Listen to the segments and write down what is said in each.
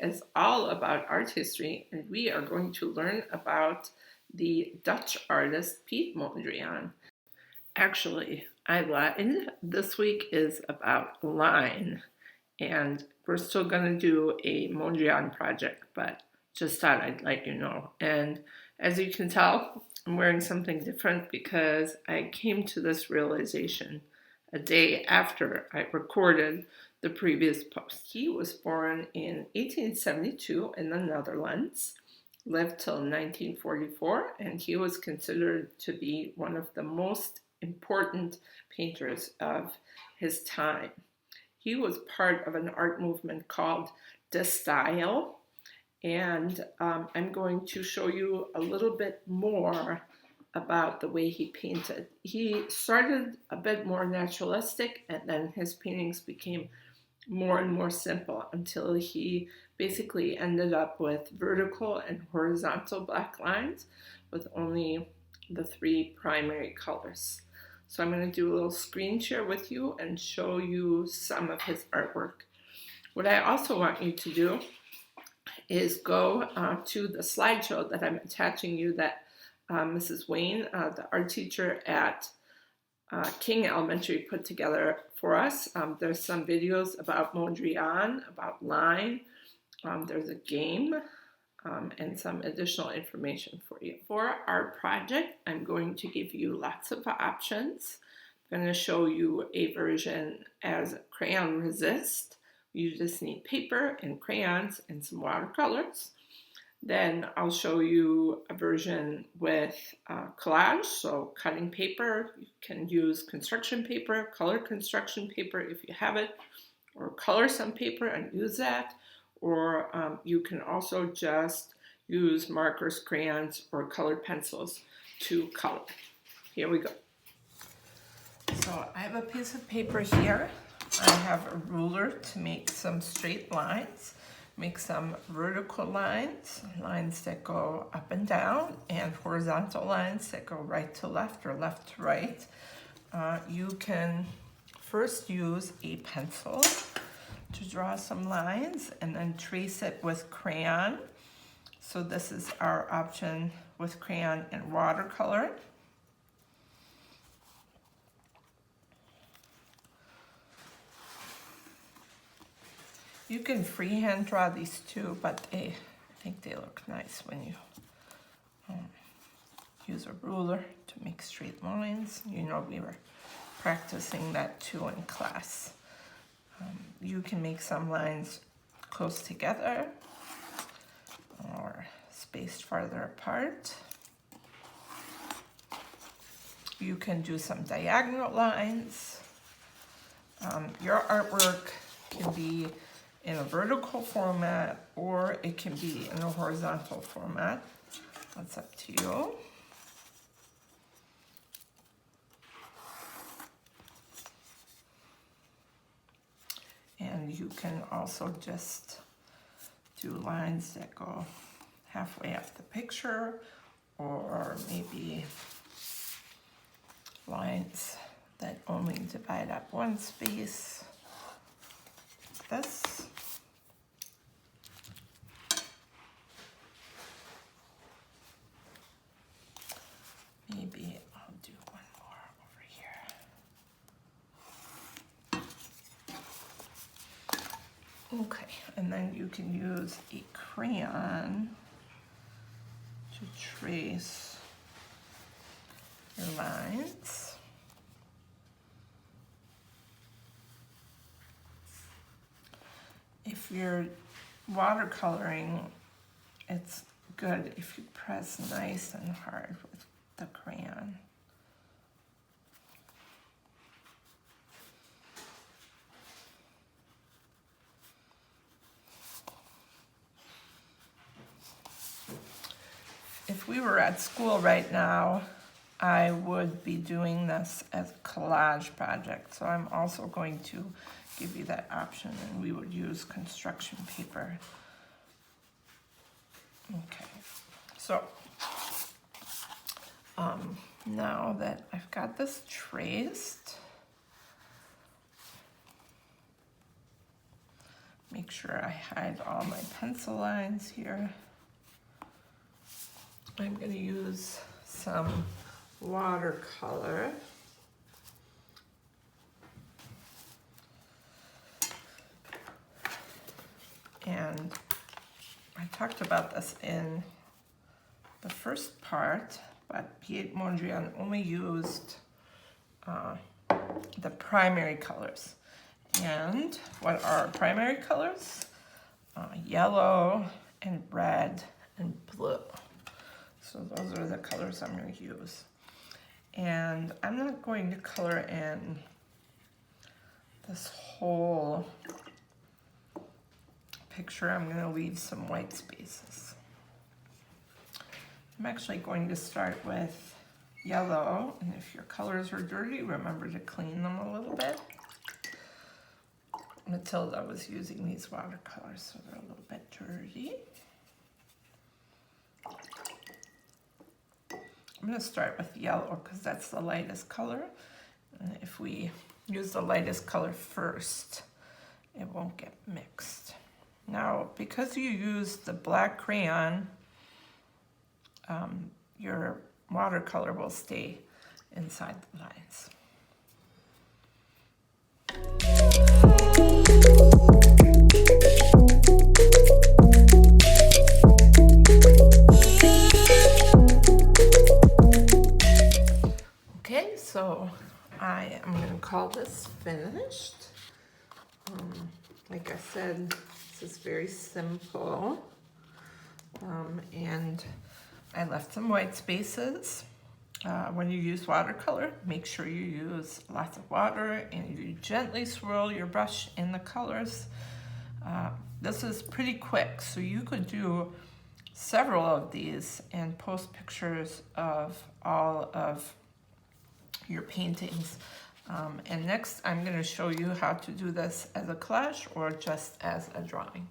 is all about art history, and we are going to learn about the Dutch artist Piet Mondrian. Actually, I lied. This week is about line, and we're still going to do a Mondrian project, but just thought I'd let you know. And as you can tell, I'm wearing something different because I came to this realization a day after I recorded the previous post. He was born in 1872 in the Netherlands, lived till 1944, and he was considered to be one of the most important painters of his time. He was part of an art movement called De Stijl, and I'm going to show you a little bit more about the way he painted. He started a bit more naturalistic, and then his paintings became more and more simple until he basically ended up with vertical and horizontal black lines with only the three primary colors. So I'm going to do a little screen share with you and show you some of his artwork. What I also want you to do is go to the slideshow that I'm attaching you that Mrs. Wayne, the art teacher at King Elementary, put together for us. There's some videos about Mondrian, about line. There's a game and some additional information for you. For our project, I'm going to give you lots of options. I'm going to show you a version as crayon resist. You just need paper and crayons and some watercolors. Then I'll show you a version with collage, so cutting paper. You can use construction paper, color construction paper if you have it, or color some paper and use that. Or you can also just use markers, crayons, or colored pencils to color. Here we go. So I have a piece of paper here. I have a ruler to make some straight lines. Make some vertical lines, lines that go up and down, and horizontal lines that go right to left or left to right. You can first use a pencil to draw some lines and then trace it with crayon. So this is our option with crayon and watercolor. You can freehand draw these too, but I think they look nice when you use a ruler to make straight lines. You know, we were practicing that too in class. You can make some lines close together or spaced farther apart. You can do some diagonal lines. Your artwork can be in a vertical format, or it can be in a horizontal format. That's up to you. And you can also just do lines that go halfway up the picture, or maybe lines that only divide up one space. This. Maybe I'll do one more over here. Okay, and then you can use a crayon to trace your lines. If you're watercoloring, it's good if you press nice and hard with the crayon. If we were at school right now, I would be doing this as a collage project. So I'm also going to give you that option, and we would use construction paper. Okay, so now that I've got this traced, Make sure I hide all my pencil lines here. I'm going to use some watercolor. And I talked about this in the first part, but Piet Mondrian only used the primary colors. And what are primary colors? Yellow and red and blue. So those are the colors I'm going to use. And I'm not going to color in this whole picture. I'm going to leave some white spaces. I'm actually going to start with yellow, and if your colors are dirty, remember to clean them a little bit. Matilda was using these watercolors, so they're a little bit dirty. I'm going to start with yellow because that's the lightest color. And if we use the lightest color first, it won't get mixed. Now, because you use the black crayon, your watercolor will stay inside the lines. Okay, so I am going to call this finished. Like I said, this is very simple. And I left some white spaces. When you use watercolor, make sure you use lots of water and you gently swirl your brush in the colors. This is pretty quick, so you could do several of these and post pictures of all of your paintings. And next I'm going to show you how to do this as a collage or just as a drawing.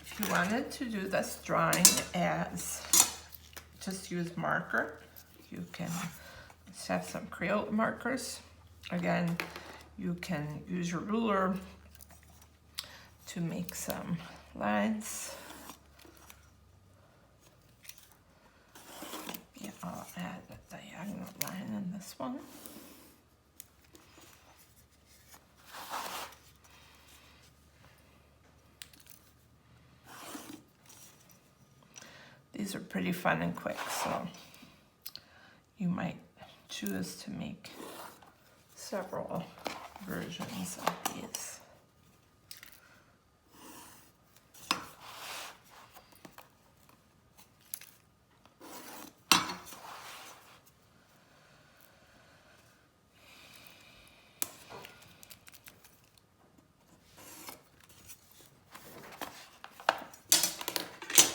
If you wanted to do this drawing as just use marker, you can just have some Crayola markers. Again, you can use your ruler to make some lines. Yeah, I'll add a diagonal line in this one. These are pretty fun and quick, so you might choose to make several versions of these.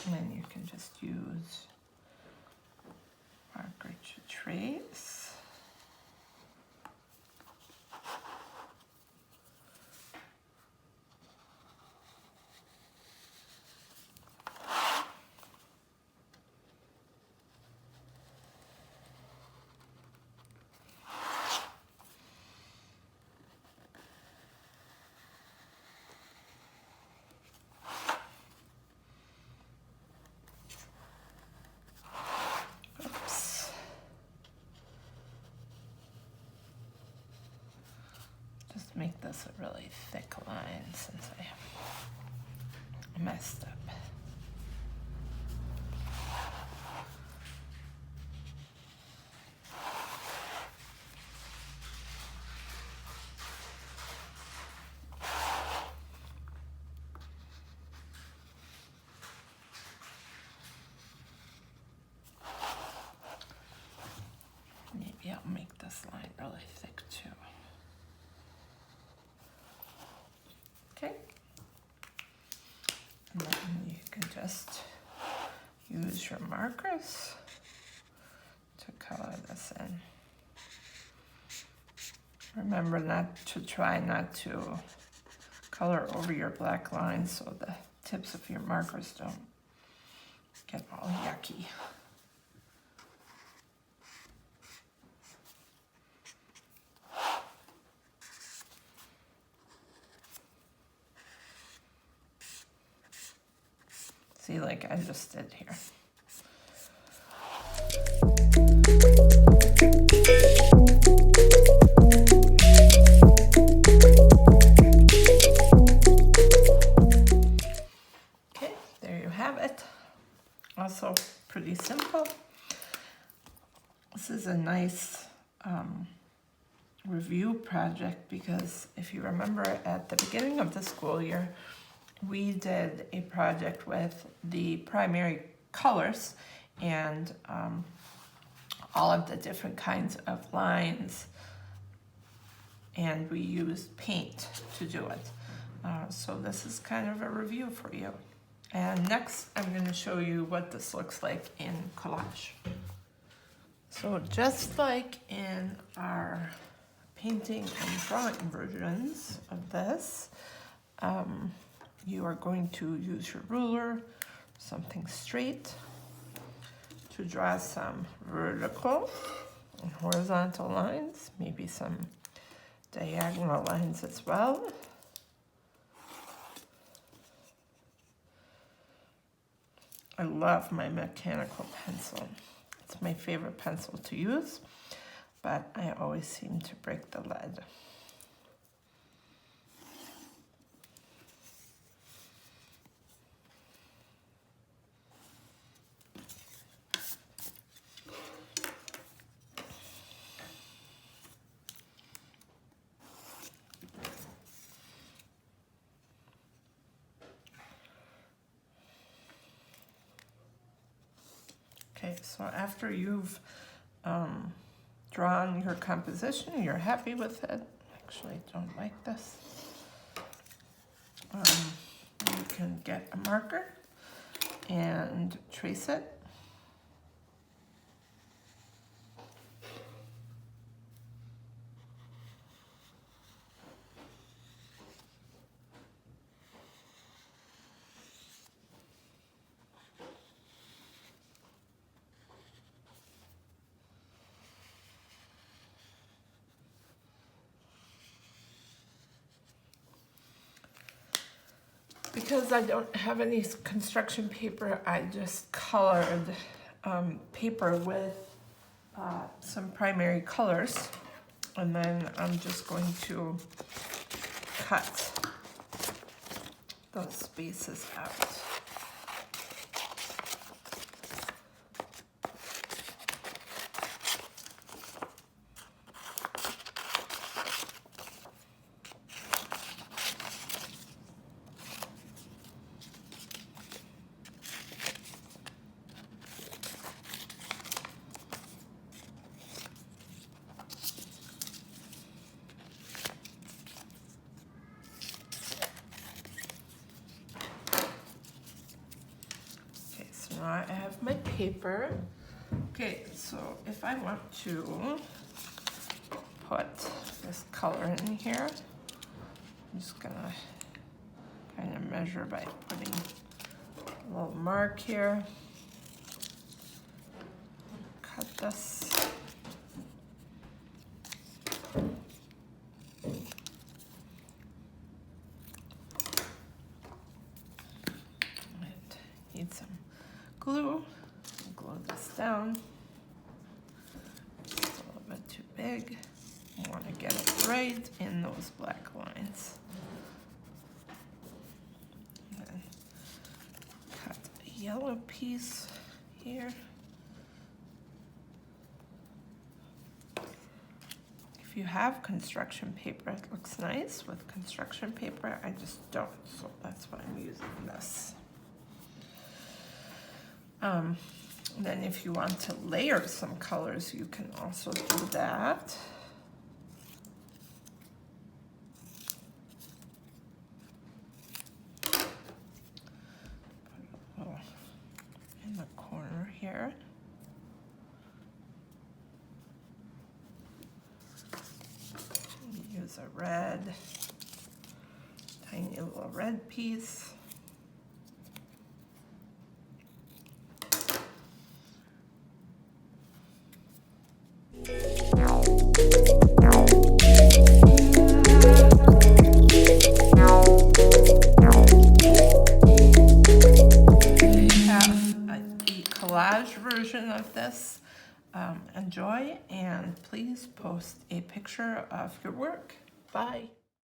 And then you can just use marker to trace. Make this a really thick line since I messed up. Maybe I'll make this line really thick too. Okay, and then you can just use your markers to color this in. Remember to try not to color over your black lines so the tips of your markers don't get all yucky. See, like I just did here. Okay, there you have it. Also pretty simple. This is a nice review project because if you remember at the beginning of the school year, we did a project with the primary colors and all of the different kinds of lines, and we used paint to do it. So this is kind of a review for you. And next I'm going to show you what this looks like in collage. So just like in our painting and drawing versions of this, you are going to use your ruler, something straight, to draw some vertical and horizontal lines, maybe some diagonal lines as well. I love my mechanical pencil. It's my favorite pencil to use, but I always seem to break the lead. Okay, so after you've drawn your composition, you're happy with it. Actually, I don't like this. You can get a marker and trace it. Because I don't have any construction paper, I just colored paper with some primary colors, and then I'm just going to cut those spaces out. Now I have my paper. Okay, so if I want to put this color in here, I'm just gonna kind of measure by putting a little mark here. Cut this. Need some glue. Glue this down. It's a little bit too big. I want to get it right in those black lines. And then cut a yellow piece here. If you have construction paper, it looks nice with construction paper. I just don't, so that's why I'm using this. Then if you want to layer some colors, you can also do that. Put a little in the corner here. Use a red, tiny little red piece. collage version of this. Enjoy, and please post a picture of your work. Bye.